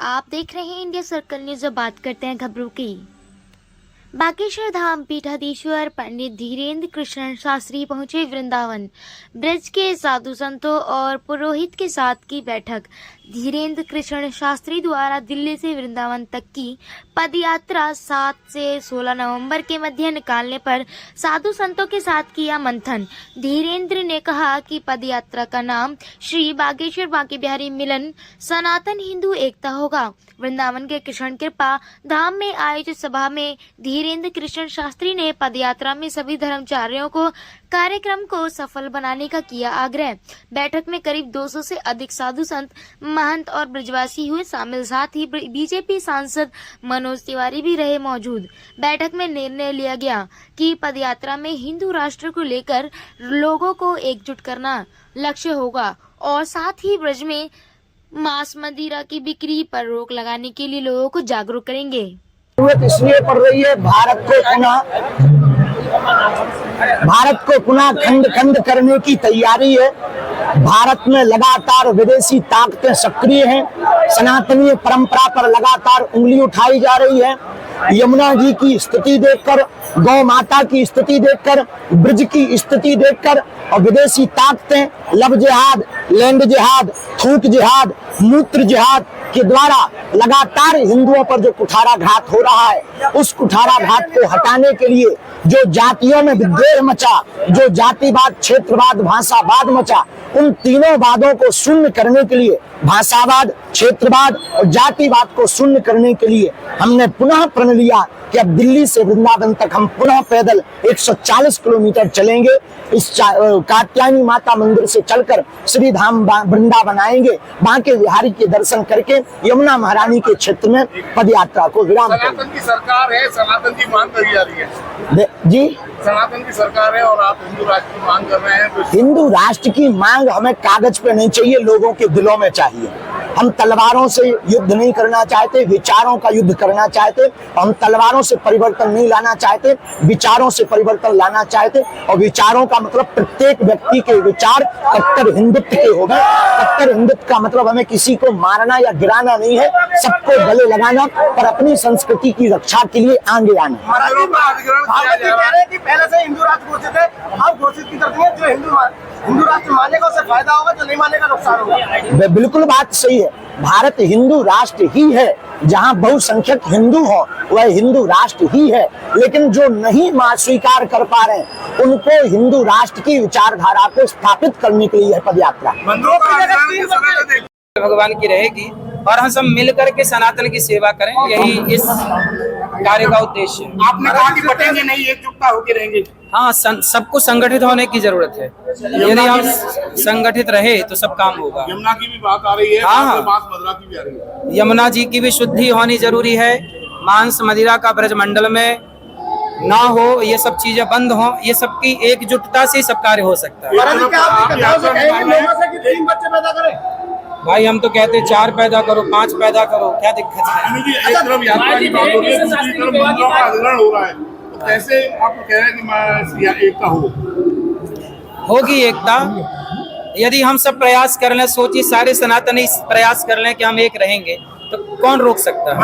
आप देख रहे हैं इंडिया सर्कल न्यूज। अब बात करते हैं खबरों की। बागेश्वर धाम पीठाधीश्वर पंडित धीरेन्द्र कृष्ण शास्त्री पहुंचे वृंदावन। ब्रज के साधु संतों और पुरोहित के साथ की बैठक। धीरेन्द्र कृष्ण शास्त्री द्वारा दिल्ली से वृंदावन तक की पदयात्रा 7 से 16 नवंबर के मध्य निकालने पर साधु संतों के साथ किया मंथन। धीरेन्द्र ने कहा कि पदयात्रा का नाम श्री बागेश्वर बांके बिहारी मिलन सनातन हिंदू एकता होगा। वृंदावन के कृष्ण कृपा धाम में आयोजित सभा में धीरेन्द्र कृष्ण शास्त्री ने पदयात्रा में सभी धर्माचार्यों को कार्यक्रम को सफल बनाने का किया आग्रह। बैठक में करीब 200 से अधिक साधु संत, महंत और ब्रजवासी हुए शामिल। साथ ही बीजेपी सांसद मनोज तिवारी भी रहे मौजूद। बैठक में निर्णय लिया गया कि पदयात्रा में हिंदू राष्ट्र को लेकर लोगों को एकजुट करना लक्ष्य होगा और साथ ही ब्रज में मांस मदिरा की बिक्री पर रोक लगाने के लिए लोगों को जागरूक करेंगे। इसलिए पड़ रही है भारत को पुनः खंड खंड करने की तैयारी है। भारत में लगातार विदेशी ताकतें सक्रिय हैं। सनातनीय परंपरा पर लगातार उंगली उठाई जा रही है। यमुना जी की स्थिति देखकर, गौ माता की स्थिति देखकर, ब्रज की स्थिति देखकर और विदेशी ताकतें लव जिहाद, लैंड जिहाद, थूक जिहाद, मूत्र जिहाद के द्वारा लगातार हिंदुओं पर जो कुठाराघात हो रहा है, उस कुठाराघात को हटाने के लिए जो जातियों में विद्वेष मचा, जो जातिवाद, क्षेत्रवाद, भाषावाद मचा, उन तीनों वादों को शून्य करने के लिए, भाषावाद, क्षेत्रवाद और जातिवाद को शून्य करने के लिए हमने पुनः प्रण लिया कि अब दिल्ली से वृंदावन तक हम पुनः पैदल 140 किलोमीटर चलेंगे। इस कात्यायनी माता मंदिर से चलकर श्री धाम वृंदावन आएंगे। बांके बिहारी के दर्शन करके यमुना महारानी के क्षेत्र में पदयात्रा को विराम करेंगे। सनातन की सरकार है, सनातन की मांग करी जा रही है जी। सनातन की सरकार है और आप हिंदू राष्ट्र की मांग कर रहे हैं। तो हिंदू राष्ट्र की मांग हमें कागज पे नहीं चाहिए, लोगों के दिलों में चाहिए। हम तलवारों से युद्ध नहीं करना चाहते, विचारों का युद्ध करना चाहते। हम तलवारों से परिवर्तन नहीं लाना चाहते, विचारों से परिवर्तन लाना चाहते। और विचारों का मतलब प्रत्येक व्यक्ति के विचार कट्टर हिंदुत्व के हो गए। कट्टर हिंदुत्व का मतलब हमें किसी को मारना या गिराना नहीं है, सबको गले लगाना और अपनी संस्कृति की रक्षा के लिए आगे आना। पहले से हिंदू राष्ट्र घोषित है, अब घोषित की तरफ है। जो हिंदू राष्ट्र मानेगा उससे फायदा होगा, जो नहीं मानेगा नुकसान होगा। बिल्कुल बात सही है। भारत हिंदू राष्ट्र ही है। जहाँ बहुसंख्यक हिंदू हो वह हिंदू राष्ट्र ही है। लेकिन जो नहीं स्वीकार कर पा रहे हैं, उनको हिंदू राष्ट्र की विचारधारा को स्थापित करने के लिए यह पदयात्रा भगवान की रहेगी और हम सब मिलकर के सनातन की सेवा करें, यही इस कार्य का उद्देश्य है। आपने कहा कि बटेंगे नहीं, एकजुटता होकर रहेंगे। हाँ, सबको संगठित होने की जरूरत है। यदि हम संगठित रहे तो सब काम होगा। यमुना की भी बात आ रही है। हाँ, मांस मदिरा की भी आ रही है। यमुना जी की भी शुद्धि होनी जरूरी है। मांस मदिरा का ब्रज मंडल में ना हो, ये सब चीजें बंद हो। ये सबकी एकजुटता से सब कार्य हो सकता है। भाई हम तो कहते 4 पैदा करो, 5 पैदा करो, क्या दिक्कत है? एक तरफ यात्रा की बात हो रही है, दूसरी तरफ मंदिरों का अधिग्रहण हो रहा है। तो कैसे आप कह रहे हैं कि एकता होगी एकता? यदि हम सब प्रयास कर लें, सोचिए सारे सनातनी प्रयास कर लें कि हम एक रहेंगे, तो कौन रोक सकता है?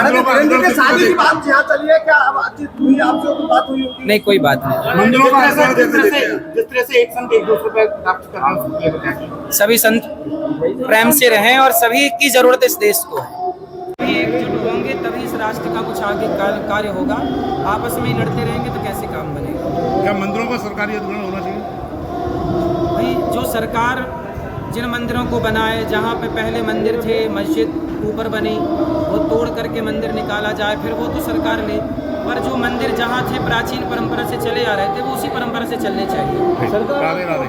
नहीं, कोई बात नहीं। मंदिरों का जिस तरह से एक संत एक दूसरे पर प्राप्त करना, सभी संत प्रेम से रहें और सभी की जरूरत इस देश को है। एकजुट होंगे तभी इस राष्ट्र का कुछ आगे कार्य होगा। आपस में ही लड़ते रहेंगे तो कैसे काम बनेगा? क्या मंदिरों का सरकारी अधिग्रहण होना चाहिए? भाई जो सरकार जिन मंदिरों को बनाए, जहाँ पे पहले मंदिर थे, मस्जिद ऊपर बनी, वो तोड़ करके मंदिर निकाला जाए, फिर वो तो सरकार ले। पर जो मंदिर जहाँ थे प्राचीन परंपरा से चले आ रहे थे, वो उसी परंपरा से चलने चाहिए। राधे राधे।